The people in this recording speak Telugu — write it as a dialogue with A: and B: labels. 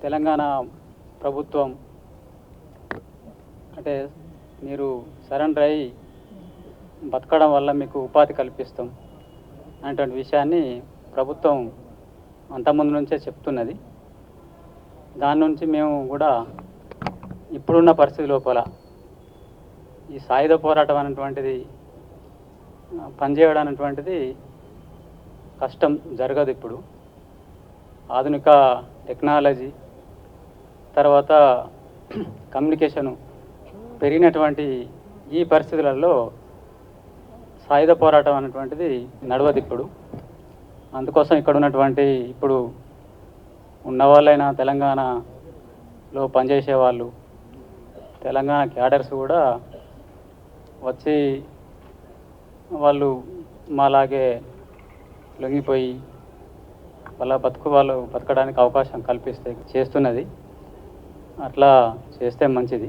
A: తెలంగాణ ప్రభుత్వం అంటే మీరు సరెండర్ అయ్యి బతకడం వల్ల మీకు ఉపాధి కల్పిస్తాం అనేటువంటి విషయాన్ని ప్రభుత్వం అంతకుముందు నుంచే చెప్తున్నది. దాని నుంచి మేము కూడా ఇప్పుడున్న పరిస్థితి లోపల ఈ సాయుధ పోరాటం అనేటువంటిది పనిచేయడం అనేటువంటిది కష్టం, జరగదు. ఇప్పుడు ఆధునిక టెక్నాలజీ తర్వాత కమ్యూనికేషను పెరిగినటువంటి ఈ పరిస్థితులలో సాయుధ పోరాటం అనేటువంటిది నడవదు ఇప్పుడు. అందుకోసం ఇక్కడ ఉన్నటువంటి ఇప్పుడు ఉన్నవాళ్ళైనా తెలంగాణలో పనిచేసే వాళ్ళు, తెలంగాణ క్యాడర్స్ కూడా వచ్చి వాళ్ళు మాలాగే లొంగిపోయి వాళ్ళ బతకడానికి అవకాశం కల్పిస్తే చేస్తున్నది. అట్లా చేస్తే మంచిది.